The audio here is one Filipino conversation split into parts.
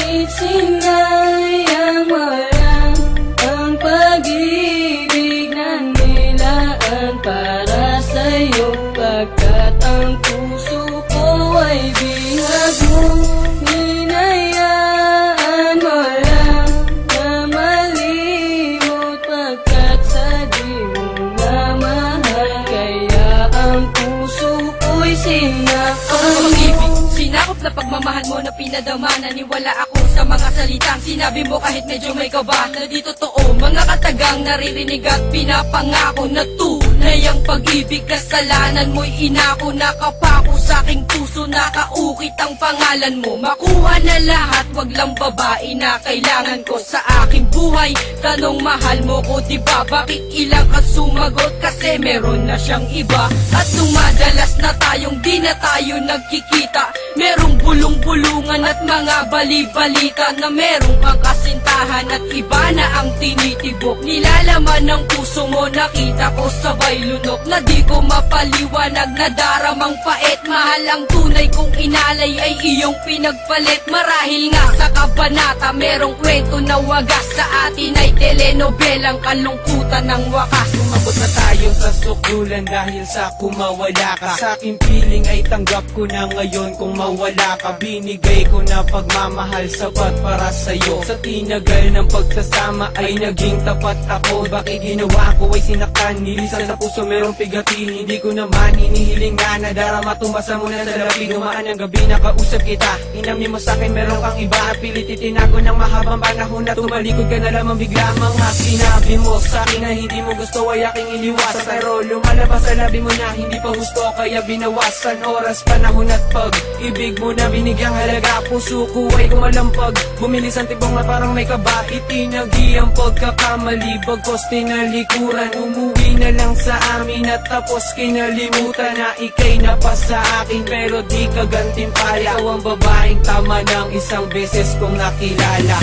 Bakit sinayang walang ang pag-ibig na nilaan para sa'yo? Pagkat ang puso ko ay bihag mong hinayaan mo lang na malimot. Pagkat sa di mo na mahal, kaya ang puso ko'y sinakal. Sinakop na pagmamahal mo na pinadama. Naniwala ako sa mga salitang sinabi mo kahit medyo may kaba. Na di totoo mga katagang naririnig at pinapangako na tunay ang pag-ibig. Kasalanan mo'y inako, nakapako sa aking puso, nakaukit ang pangalan mo. Makuha na lahat, wag lang babae na kailangan ko sa aking buhay. Tanong mahal mo ko diba? Bakit ilang ka sumagot? Kasi meron na siyang iba. At dumadalas na tayong di na tayo nagkikita. Merong bulong-bulungan at mga bali-balita na merong kang kasintahan at iba na ang tinitibok. Nilalaman ng puso mo, nakita ko sabay lunok na di ko mapaliwanag na daramang pait. Mahal ang tunay kong inalay ay iyong pinagpalit. Marahil nga sa kabanata merong kwento na wagas, sa atin ay telenobelang kalungkutan ng wakas. Umabot na tayo sa sukdulan dahil sa kumawala ka. Sa aking piling ay tanggap ko na ngayon kung mawala ka. Binigay ko na pagmamahal sapat para sa'yo. Sa tinagal ng pagsasama ay naging tapat ako. Bakit ginawa ko ay sinaktan, nilisan sa puso merong pigatin. Hindi ko naman inihiling na nadarama, tumasa mo na sa labi. Dumaan ang gabi, nakausap kita, inamin mo sa'kin meron kang iba. Pilit itinago ng mahabang panahon na tumalikod ka na lamang bigla. Mga sinabi mo sa'kin na hindi mo gusto ay aking iniwasan. Pero lumalabas sa labi mo na hindi pa gusto, kaya binawasan oras, panahon at pag-ibig mo na binigyang halaga. Puso ko ay kumalampag, bumilis ang tibong na parang may kaba. Itinagi ang pagkakamali, bagkos tinalikuran. Umuwi na lang sa amin at tapos kinalimutan na ikay napasa akin pero di ka gantimpala. Ikaw ang babaeng tama ng isang beses kong nakilala.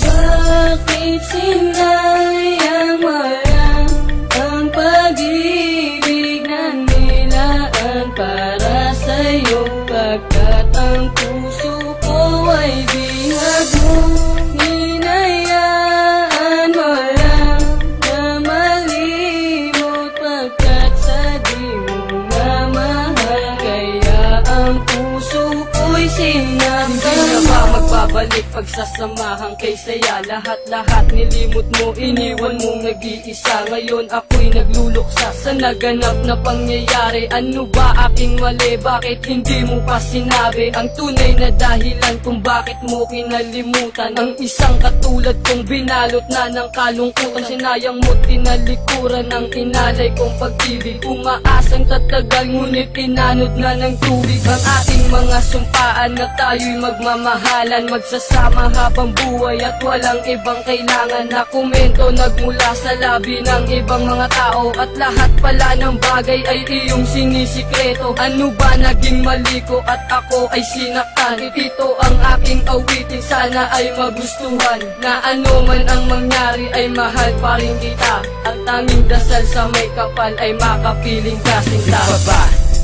Bakit sinayang walang ang pag-ibig na nilaan para sa'yo? Pagkat ang puso ko ay bihag mong hinayaan mo lang na malimot. Pagkat sa di mo na mahal, kaya ang puso ko'y sinakal. Hindi na ba magbabalik pagsasamahan kay saya? Lahat-lahat nilimot mo, iniwan mong nag-iisa. Ngayon ako'y nagluluksa sa naganap na pangyayari. Ano ba aking mali? Bakit hindi mo pa sinabi ang tunay na dahilan kung bakit mo kinalimutan ang isang katulad kong binalot na ng kalungkutan? Sinayang mo, tinalikuran ng inalay kong pag-ibig. Umaasang tatagal ngunit tinanod na ng tubig ang ating mga sumpaan na tayo'y magmamahalan, magsasama habang buhay at walang ibang kailangan na komento nagmula sa labi ng ibang mga tao. At lahat pala ng bagay ay iyong sinisikreto. Ano ba naging mali ko at ako ay sinaktan? Ito ang aking awitin, sana ay magustuhan. Na ano man ang mangyari ay mahal pa rin kita. Ang tanging dasal sa may kapal ay makapiling kasinta.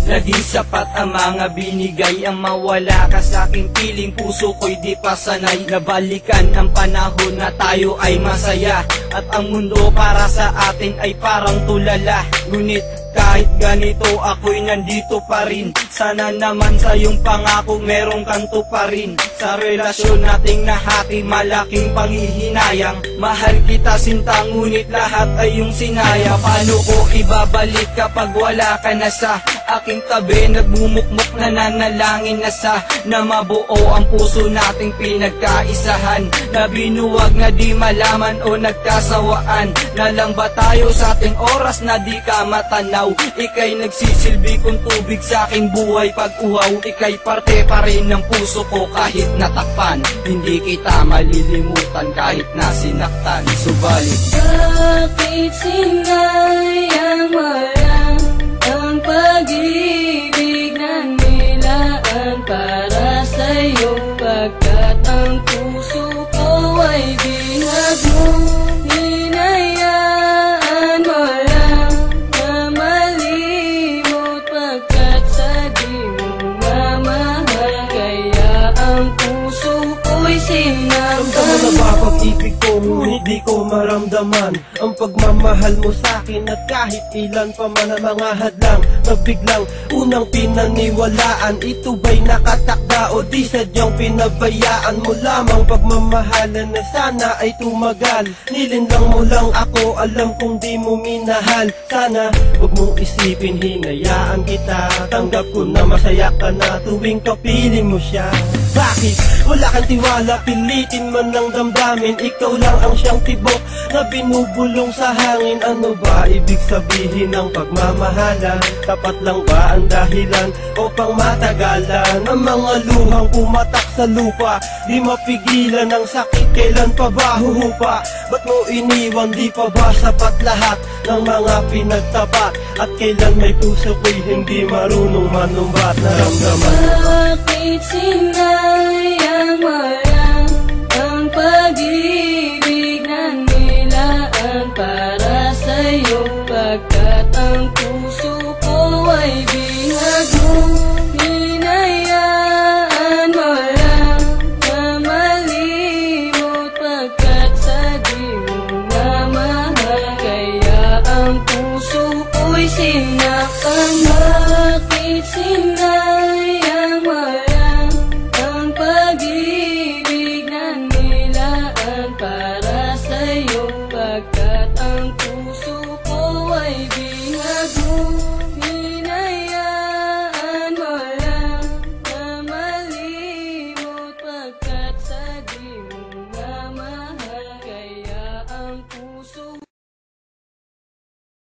Na di sapat ang mga binigay, ang mawala ka sa aking piling. Puso ko'y di pa sanay, nabalikan ang panahon na tayo ay masaya. At ang mundo para sa atin ay parang tulala. Ngunit kahit ganito ako'y nandito pa rin. Sana naman sa iyong pangako merong kanto pa rin. Sa relasyon nating nahati malaking panghihinayang. Mahal kita sinta ngunit lahat ay iyong sinaya. Paano ko ibabalik kapag wala ka na sa aking tabi? Nagmumukmok na nanalangin na sa na mabuo ang puso nating pinagkaisahan. Na binuwag na di malaman o nagkasawaan. Na lang ba tayo sa ating oras na di ka matanaw? Ika'y nagsisilbi kong tubig sa aking buhay pag uhaw. Ika'y parte pa rin ng puso ko kahit natakpan. Hindi kita malilimutan kahit nasinaktan. Subalit bakit sinayang walang ang pag-ibig na nilaan para sa'yo? Pagkat ang puso ko ay bihag mong hinayaan mo lang na malimot. Pagkat sa di mo na mahal, kaya ang puso ko'y sinakal. pag-ibig ko, ngunit di ko maramdaman ang pagmamahal mo sa'kin. At kahit ilan pa man ang mga hadlang na biglang unang pinaniwalaan, ito ba'y nakatakda o di sadyang pinabayaan mo lamang pagmamahalan na sana ay tumagal? Nilinlang mo lang ako, alam kong di mo minahal. Sana huwag mong isipin, hinayaan kita. Tanggap ko na masaya ka na tuwing kapiling mo siya. Bakit wala kang tiwala, pilitin man ng damdamin? Ikaw lang ang siyang tibok na binubulong sa hangin. Ano ba ibig sabihin ng pagmamahalan? Tapat lang ba ang dahilan o pang matagalan? Ang mga luhang pumatak sa lupa, di mapigilan ang sakit, kailan pa ba huhupa? Ba't mo iniwan, di pa ba sapat lahat ng mga pinagtapat? At kailan may puso ko'y hindi marunong manumbat? Naramdaman Bakit sinayang